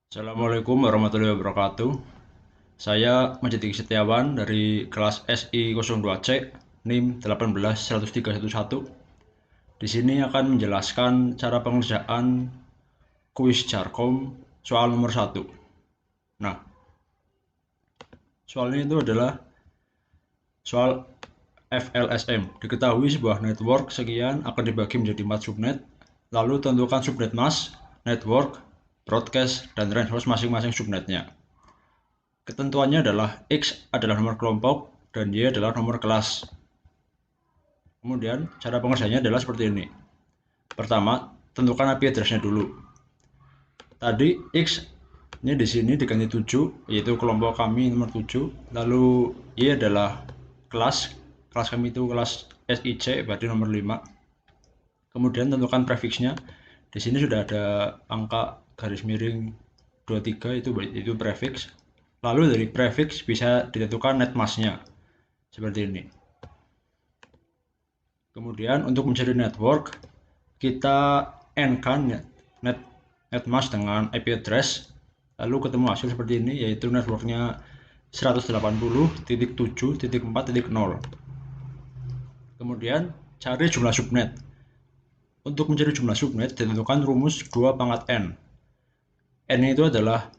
Assalamualaikum warahmatullahi wabarakatuh. Saya Majid Setiawan dari kelas SI02C NIM 1813111. Di sini akan menjelaskan cara pengerjaan kuis Jarkom soal nomor 1. Nah, soalnya itu adalah soal FLSM. Diketahui sebuah network sekian akan dibagi menjadi 4 subnet, lalu tentukan subnet mask, network, broadcast, dan range host masing-masing subnetnya. Ketentuannya adalah X adalah nomor kelompok dan Y adalah nomor kelas. Kemudian cara pengerjaannya adalah seperti ini. Pertama, tentukan IP address-nya dulu. Tadi X ini di sini diganti 7, yaitu kelompok kami nomor 7. Lalu Y adalah kelas kami itu kelas SIC, berarti nomor 5. Kemudian tentukan prefixnya. Di sini sudah ada angka garis miring 23, itu prefix. Lalu dari prefix bisa ditentukan netmasknya seperti ini. Kemudian untuk mencari network, kita n-kan netmask dengan IP address, lalu ketemu hasil seperti ini, yaitu networknya 180.7.4.0. Kemudian cari jumlah subnet. Untuk mencari jumlah subnet ditentukan rumus 2 pangkat n. N itu adalah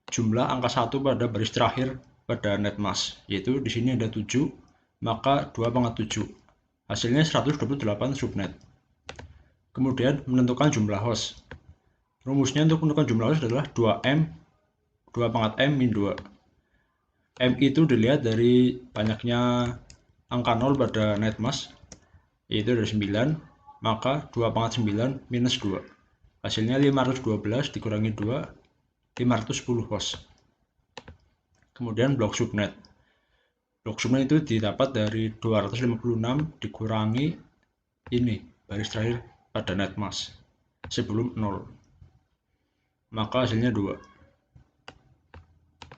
jumlah angka 1 pada baris terakhir pada netmask, yaitu di sini ada 7, maka 2 pangkat 7. Hasilnya 128 subnet. Kemudian menentukan jumlah host. Rumusnya untuk menentukan jumlah host adalah 2M, 2 pangkat M min 2. M itu dilihat dari banyaknya angka 0 pada netmask, yaitu dari 9, maka 2 pangkat 9 minus 2. Hasilnya 512 dikurangi 2, 510 host. Kemudian blok subnet. Blok subnet itu didapat dari 256 dikurangi ini, baris terakhir pada netmask sebelum 0. Maka hasilnya 2.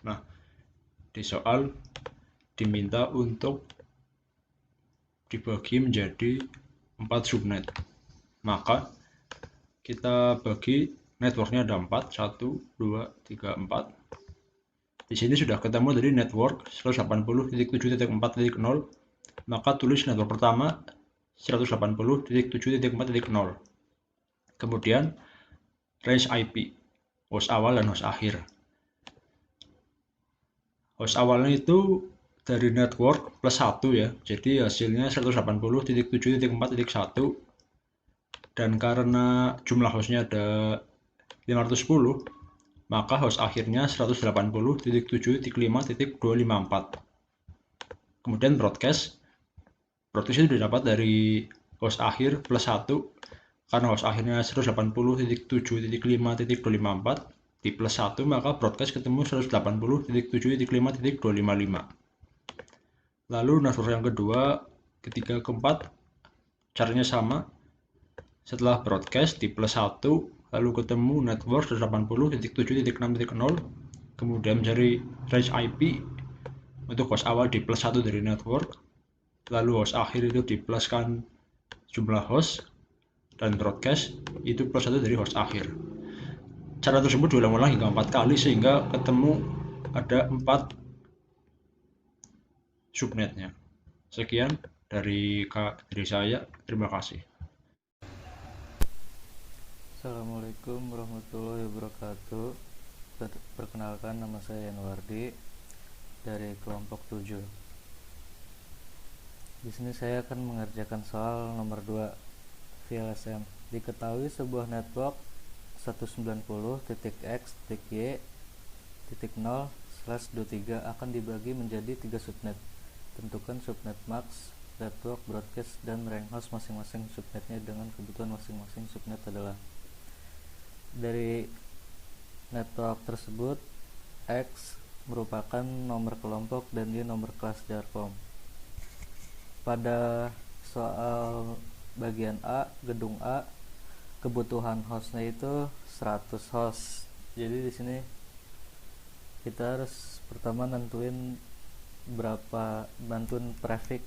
Nah, di soal diminta untuk dibagi menjadi 4 subnet. Maka kita bagi networknya ada 4, 1, 2, 3, 4. Di sini sudah ketemu dari network 180.7.4.0, maka tulis network pertama 180.7.4.0. Kemudian range IP, host awal dan host akhir. Host awalnya itu dari network plus 1 ya, jadi hasilnya 180.7.4.1, dan karena jumlah hostnya ada 510, maka host akhirnya 180.7.5.254. Kemudian broadcast itu didapat dari host akhir plus 1, karena host akhirnya 180.7.5.254 di plus 1, maka broadcast ketemu 180.7.5.255. Lalu network yang kedua, ketiga, keempat, caranya sama. Setelah broadcast di plus 1, lalu ketemu network 180.7.6.0, kemudian mencari range IP untuk host awal di plus 1 dari network, lalu host akhir itu dipluskan jumlah host, dan broadcast itu plus 1 dari host akhir. Cara tersebut diulang-ulang hingga 4 kali sehingga ketemu ada 4 subnetnya. Sekian dari saya, terima kasih. Assalamualaikum warahmatullahi wabarakatuh. Perkenalkan, nama saya Yanwardi dari kelompok 7. Di sini saya akan mengerjakan soal nomor 2 VLSM. Diketahui sebuah network 190.x.y.0/23 akan dibagi menjadi 3 subnet. Tentukan subnet max, network, broadcast, dan range host masing-masing subnetnya dengan kebutuhan masing-masing subnet adalah. Dari network tersebut, X merupakan nomor kelompok dan Y nomor kelas Jarkom. Pada soal bagian A, gedung A, kebutuhan hostnya itu 100 host. Jadi di sini kita harus pertama nentuin prefix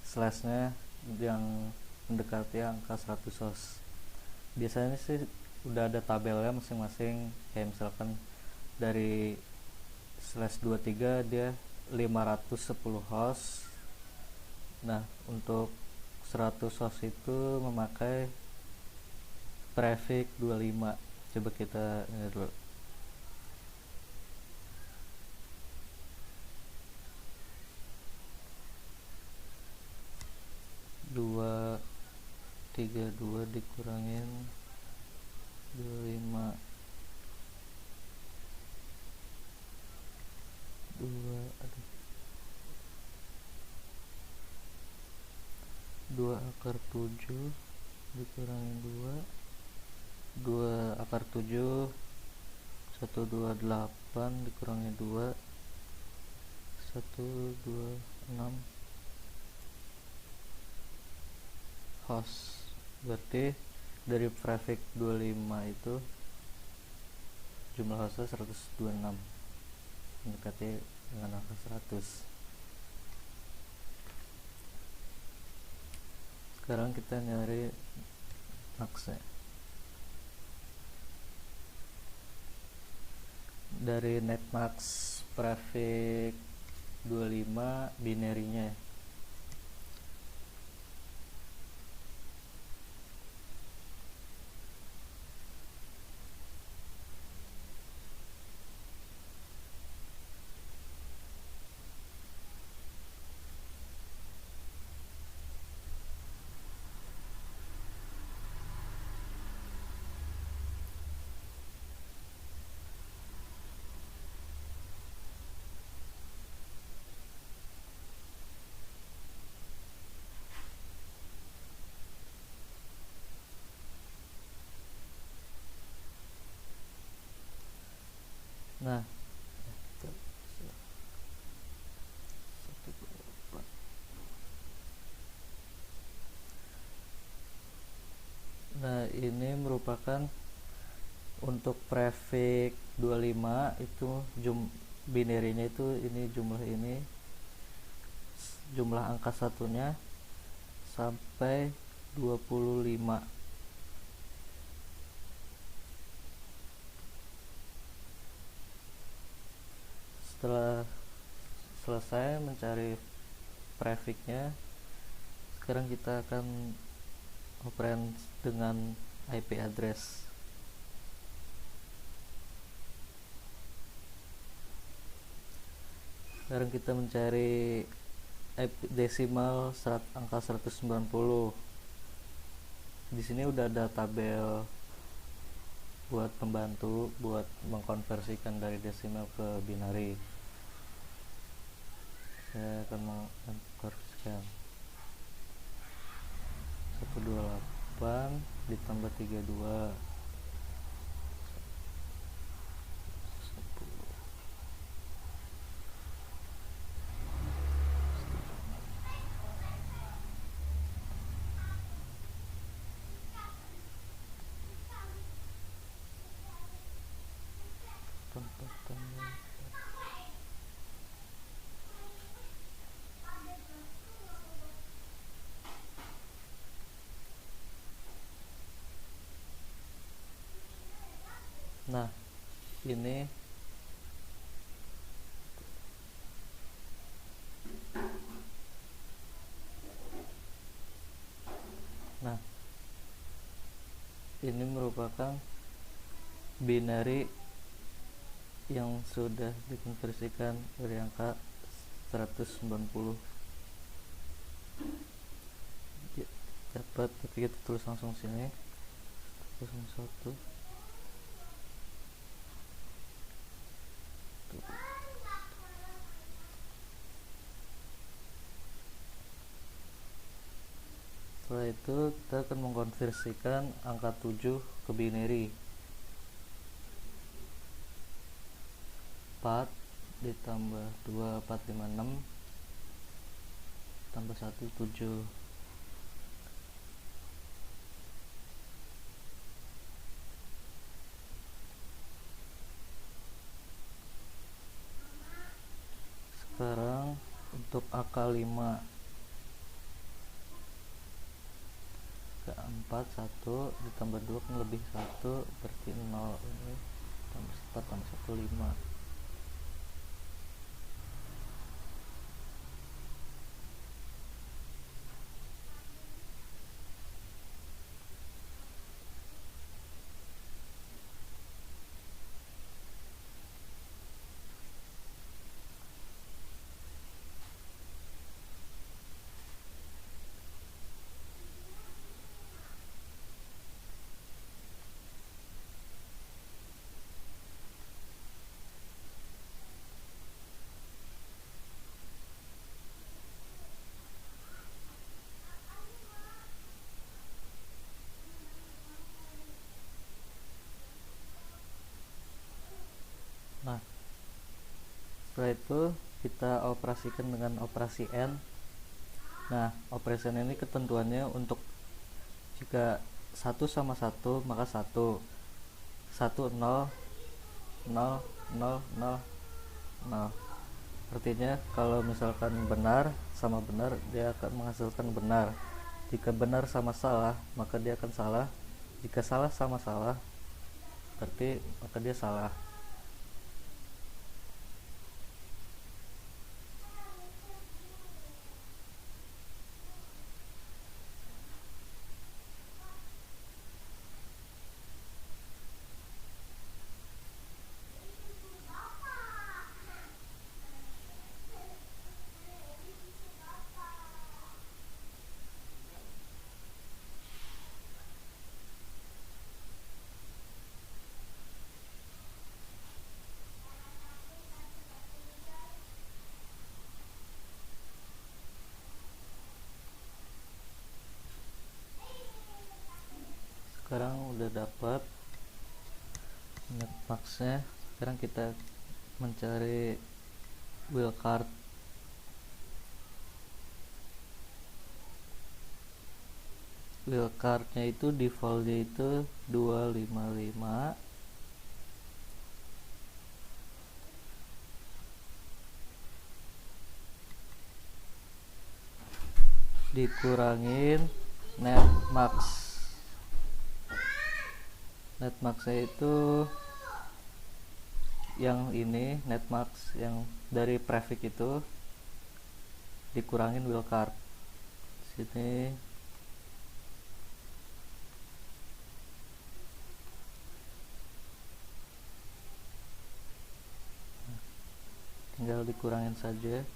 slashnya yang mendekati angka 100 host. Biasanya sih udah ada tabelnya masing-masing. Kayak misalkan dari /23 dia 510 host. Nah, untuk 100 host itu memakai prefix 25. Coba kita ini dulu. Dua 32 dikurangin 25 2 akar 7 dikurangin 2 akar 7 128 dikurangi 2 126 host. Berarti dari prefix 25 itu jumlah hostnya 126, mendekati dengan angka 100. Sekarang kita nyari max-nya. Dari netmax prefix 25 binary-nya. Nah, ini merupakan untuk prefix 25 itu binary-nya itu ini jumlah angka satunya sampai 25. Setelah selesai mencari prefixnya, sekarang kita akan operand dengan IP address. Sekarang kita mencari desimal angka 190. Di sini udah ada tabel buat pembantu buat mengkonversikan dari desimal ke binary. Saya akan mengkonversikan 128 ditambah 32 Nah, ini merupakan binary yang sudah dikonversikan dari angka 190 dapat, tapi kita tulis langsung sini 01. Setelah itu kita akan mengkonversikan angka 7 ke binary. 4 ditambah 2 456 tambah 1 7. Sekarang untuk angka 5 ke 4 1 ditambah 2 kan lebih 1, berarti 0, ini tambah 4 tambah 1 5. Nah, setelah itu kita operasikan dengan operasi AND. Nah, operasi AND ini ketentuannya untuk jika 1 sama 1 maka 1 1 0 0 0 0 0. Artinya kalau misalkan benar sama benar, dia akan menghasilkan benar. Jika benar sama salah, maka dia akan salah. Jika salah sama salah, berarti maka dia salah. Sekarang udah dapat netmax-nya. Sekarang kita mencari wildcard. Wildcard-nya itu default-nya itu 255. Dikurangin netmax. Netmax-nya itu yang ini, netmax yang dari prefix itu dikurangin wildcard. Sini tinggal dikurangin saja.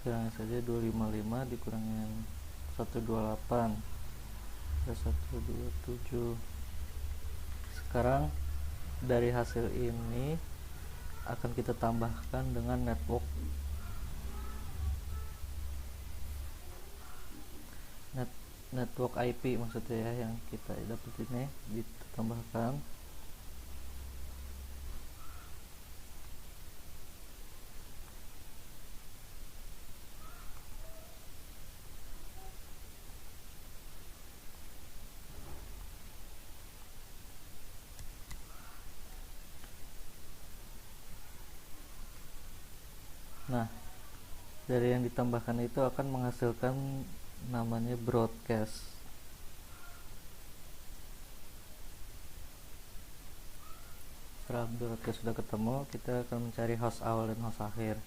Kurangin saja 255 dikurangin 128 ada 127. Sekarang dari hasil ini akan kita tambahkan dengan network IP maksudnya ya, yang kita dapat ini ditambahkan. Nah, dari yang ditambahkan itu akan menghasilkan namanya broadcast. Setelah broadcast sudah ketemu, kita akan mencari host awal dan host akhir.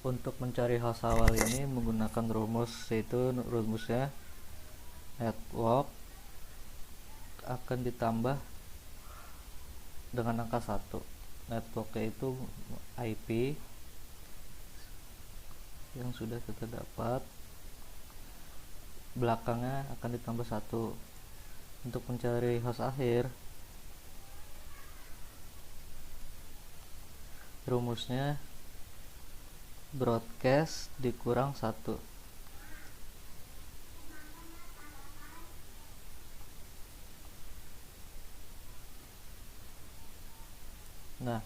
Untuk mencari host awal ini menggunakan rumus, yaitu rumusnya network akan ditambah dengan angka 1. Networknya itu IP yang sudah kita dapat, belakangnya akan ditambah 1. Untuk mencari host akhir, rumusnya broadcast dikurang 1. Nah,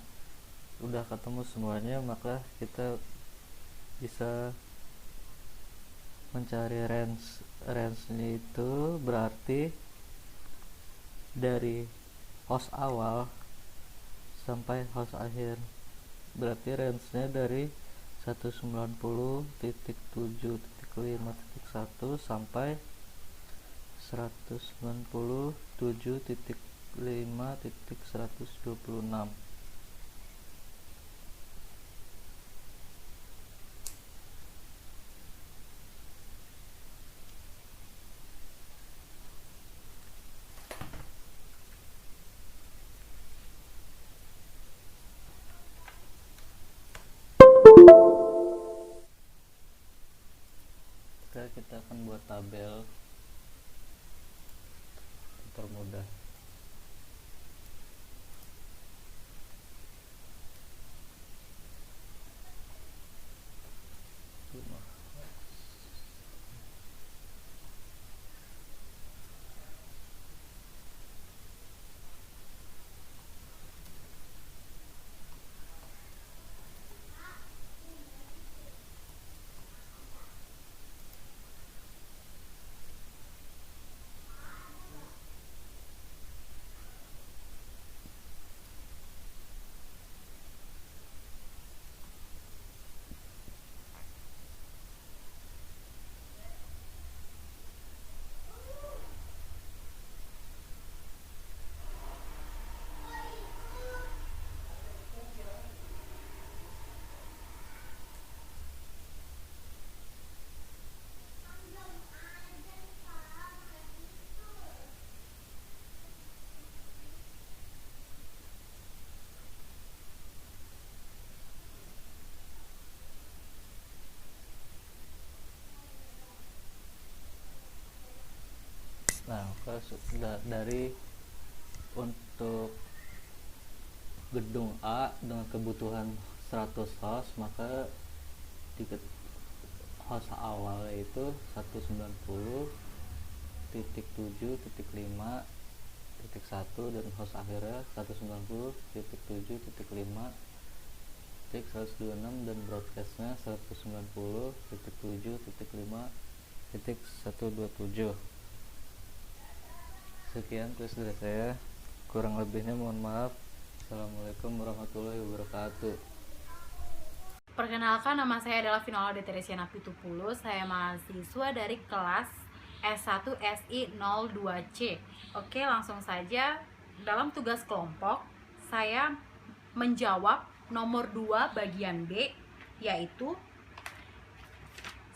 udah ketemu semuanya, maka kita bisa mencari range-nya itu berarti dari host awal sampai host akhir, berarti range-nya dari 190.7.5.1 sampai 190.5.126. Kita akan buat tabel termudah. Nah, dari untuk gedung A dengan kebutuhan 100 host, maka di host awal itu 190.7.5.1 dan host akhirnya 190.7.5.126 dan broadcastnya 190.7.5.127. Sekian tulis dari saya, kurang lebihnya mohon maaf. Assalamualaikum warahmatullahi wabarakatuh. Perkenalkan, nama saya adalah Vinola Deteresiana Pitupulu. Saya mahasiswa dari kelas S1 SI 02C. Oke, langsung saja. Dalam tugas kelompok, saya menjawab nomor 2 bagian B, yaitu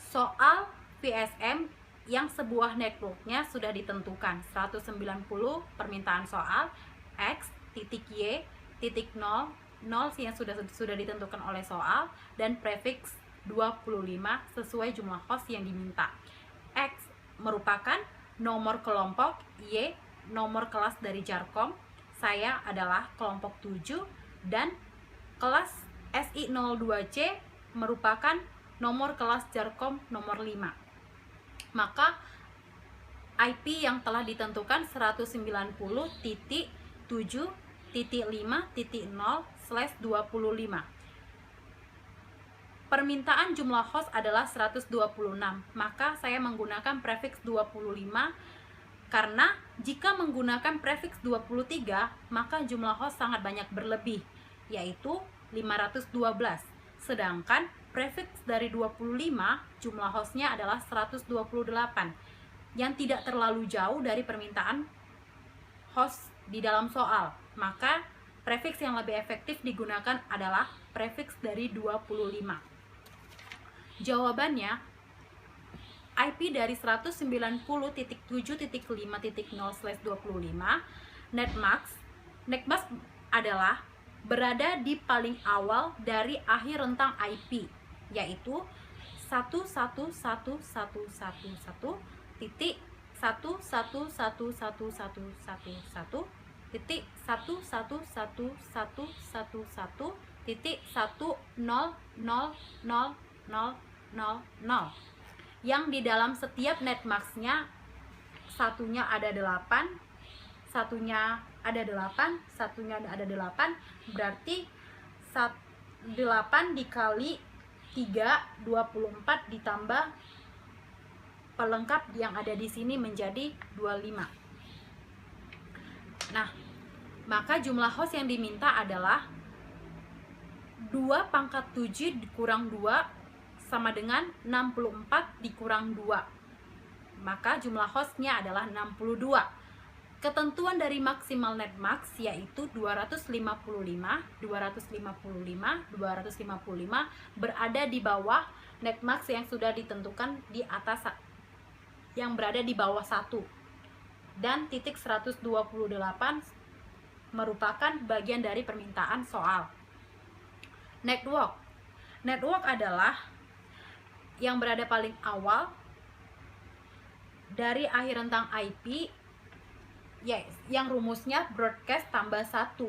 soal VSM yang sebuah networknya sudah ditentukan 190 permintaan soal X titik Y titik 0 yang sudah ditentukan oleh soal, dan prefix 25 sesuai jumlah host yang diminta. X merupakan nomor kelompok, Y nomor kelas dari Jarkom. Saya adalah kelompok 7 dan kelas SI02C merupakan nomor kelas Jarkom nomor 5. Maka IP yang telah ditentukan 190.7.5.0/25. Permintaan jumlah host adalah 126, maka saya menggunakan prefix 25 karena jika menggunakan prefix 23 maka jumlah host sangat banyak berlebih, yaitu 512. Sedangkan prefix dari 25 jumlah hostnya adalah 128, yang tidak terlalu jauh dari permintaan host di dalam soal. Maka prefix yang lebih efektif digunakan adalah prefix dari 25. Jawabannya, IP dari 190.7.5.0/25 Netmask adalah berada di paling awal dari akhir rentang IP, yaitu 111.111.111.1.1.100.000, yang di dalam setiap netmasknya satunya ada 8, satunya ada 8, berarti 8 dikali 3, 24 ditambah pelengkap yang ada di sini menjadi 25. Nah, maka jumlah host yang diminta adalah 2 pangkat 7 dikurang 2 sama dengan 64 dikurang 2. Maka jumlah hostnya adalah 62. Ketentuan dari maksimal net max yaitu 255 berada di bawah net max yang sudah ditentukan di atas, yang berada di bawah 1. Dan titik 128 merupakan bagian dari permintaan soal. Network adalah yang berada paling awal dari akhir rentang IP, yang rumusnya broadcast tambah 1.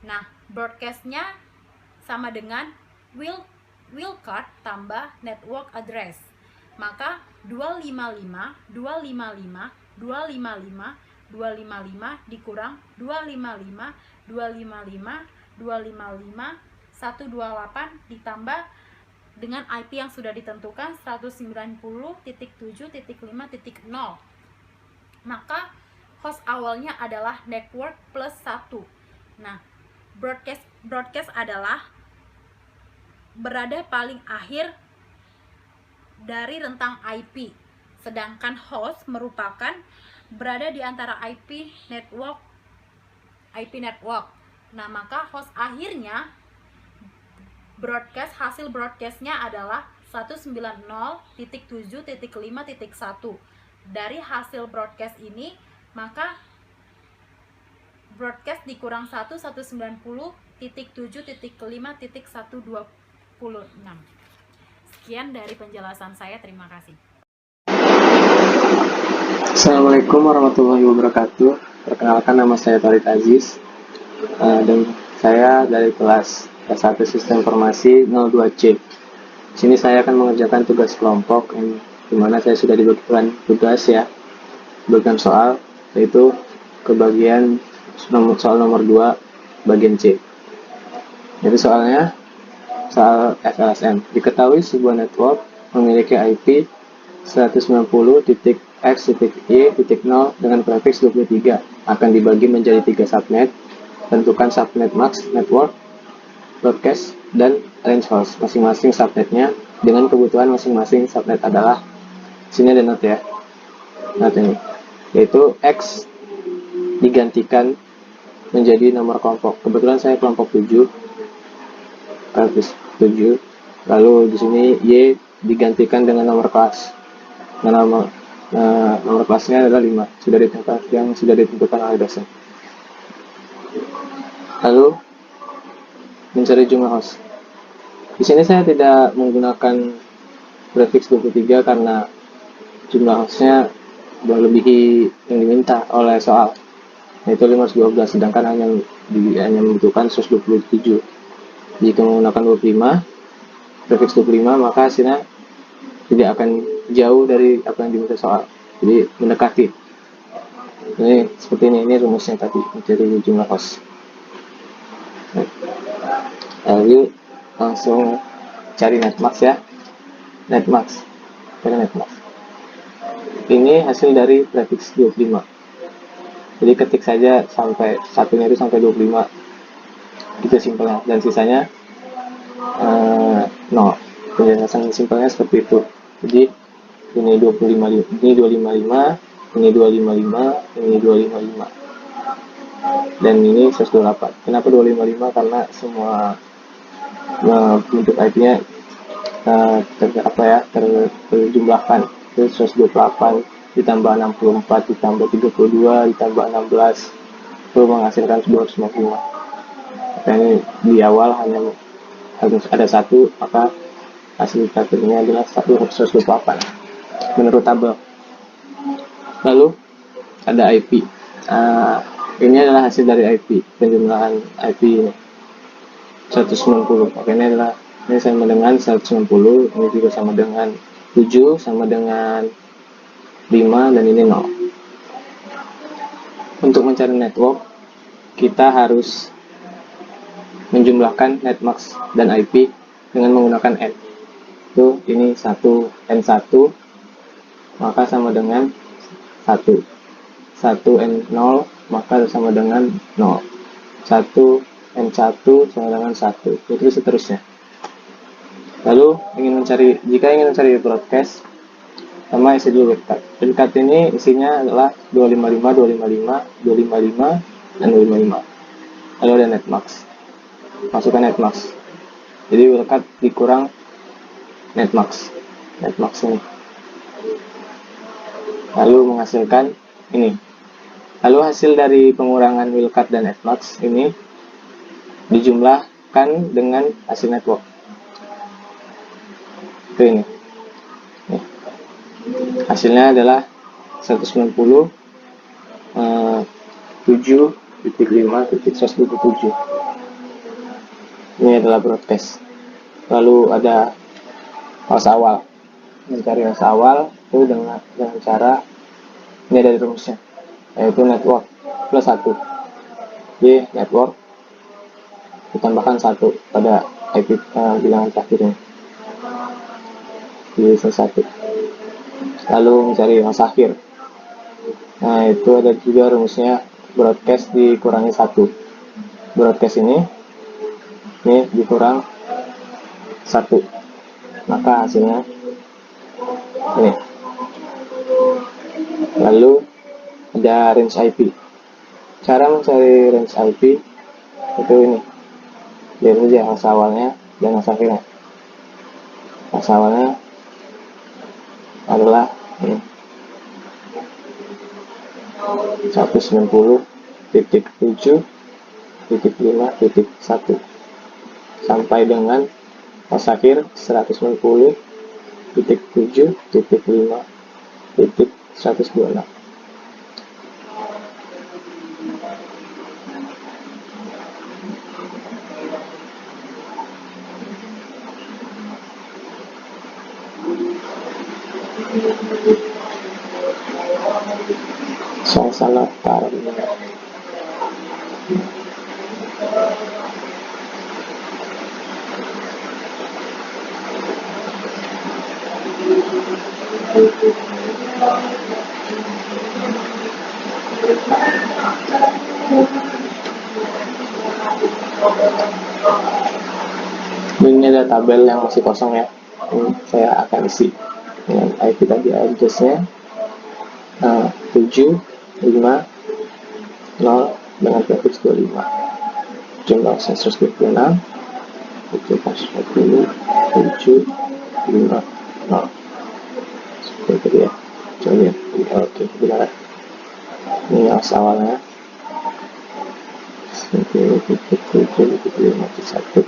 Nah, broadcastnya sama dengan wildcard tambah network address. Maka 255 dikurang 255 128 ditambah dengan IP yang sudah ditentukan 190.7.5.0. Maka host awalnya adalah network plus 1. Nah, broadcast adalah berada paling akhir dari rentang IP, sedangkan host merupakan berada di antara IP network. Nah, maka host akhirnya hasil broadcastnya adalah 190.7.5.1. Dari hasil broadcast ini, maka broadcast dikurang 190.7.5.126. Sekian dari penjelasan saya, terima kasih. Assalamualaikum warahmatullahi wabarakatuh. Perkenalkan, nama saya Farid Aziz, dan saya dari kelas S1 Sistem Informasi 02C. Di sini saya akan mengerjakan tugas kelompok, di mana saya sudah dibagikan tugas bagian soal, yaitu kebagian soal nomor 2 bagian C. Jadi soalnya soal FLSM. Diketahui sebuah network memiliki IP 190.x.y.0 dengan prefix 23 akan dibagi menjadi 3 subnet. Tentukan subnet max, network, broadcast, dan range host masing-masing subnetnya dengan kebutuhan masing-masing subnet adalah, sini ada note ya, note ini, yaitu X digantikan menjadi nomor kelompok. Kebetulan saya kelompok 7, lalu di sini Y digantikan dengan nomor kelas. Nah, nomor kelasnya adalah 5, yang sudah ditentukan oleh dosen. Lalu mencari jumlah host. Di sini saya tidak menggunakan prefix 23 karena jumlah hostnya melebihi yang diminta oleh soal, yaitu 512, sedangkan hanya membutuhkan 127. Jika menggunakan 25, prefix 25, maka hasilnya tidak akan jauh dari apa yang diminta soal, jadi mendekati. Ini seperti ini rumusnya tadi, mencari jumlah host. Lalu langsung cari netmax ya. Netmax. Ini hasil dari prefix 25. Jadi ketik saja sampai satunya itu sampai 25. Itu simpelnya, dan sisanya 0. Penjelasan simpelnya seperti itu. Jadi ini 255, ini 255, ini 255, ini 255. Dan ini 128. Kenapa 255? Karena semua bentuk IP-nya terjumlahkan. Itu 128 ditambah 64 ditambah 32 ditambah 16 itu menghasilkan 255. Maka ini di awal hanya harus ada 1, maka hasil tabelnya adalah 128 menurut tabel. Lalu ada IP. Ini adalah hasil dari IP, penjumlahan IP ini 190. Oke, ini sama dengan 190, ini juga sama dengan 7, sama dengan 5, dan ini 0. Untuk mencari network, kita harus menjumlahkan netmax dan IP dengan menggunakan N. Itu ini 1 N1 maka sama dengan 1. 1N0 maka sama dengan 0. 1N1 sama dengan 1. Itu seterusnya. Lalu jika ingin mencari broadcast, sama isi dulu wildcard. Wildcard ini isinya adalah 255, 255, 255, dan 255. Lalu ada netmax. Masukkan netmax. Jadi wildcard dikurang netmax. Netmax ini. Lalu menghasilkan ini. Lalu hasil dari pengurangan wildcard dan netmax ini dijumlahkan dengan hasil network. Itu ini. Hasilnya adalah 190 7.5.127. Ini adalah broadcast. Lalu ada host awal. Mencari host awal itu dengan cara ini ada rumusnya, yaitu network plus 1. Jadi network ditambahkan 1 pada IP bilangan terakhirnya. Jadi 1. Lalu mencari host akhir. Nah, itu ada juga rumusnya, broadcast dikurangi 1. Broadcast ini dikurang 1. Maka hasilnya ini. Lalu ada range IP. Cara mencari range IP itu ini. Lihat saja host awalnya dan host akhirnya. Host awalnya adalah ini. 190.7.5.1 sampai dengan host akhir 190.7.5.126. Suasana karena ini ada tabel yang masih kosong ya. Ini saya akan isi dengan IP tadi address-nya 7, 5, 0 dengan prefix 25. Jumlah 126, 740, 7, 5, 0. Seperti itu ya. Coba lihat. Oke, benar. Ini host awalnya 7.5.1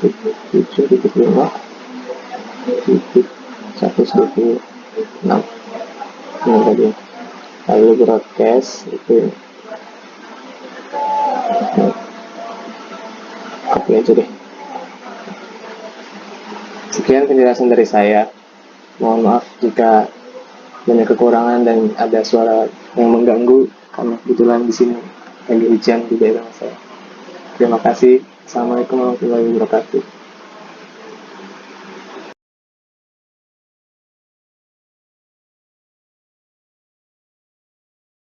7.5.126 ini tadi. Lalu broadcast itu copy aja deh. Sekian penjelasan dari saya. Mohon maaf jika banyak kekurangan dan ada suara yang mengganggu karena kebetulan di sini lagi hujan di daerah saya. Terima kasih. Assalamualaikum warahmatullahi wabarakatuh.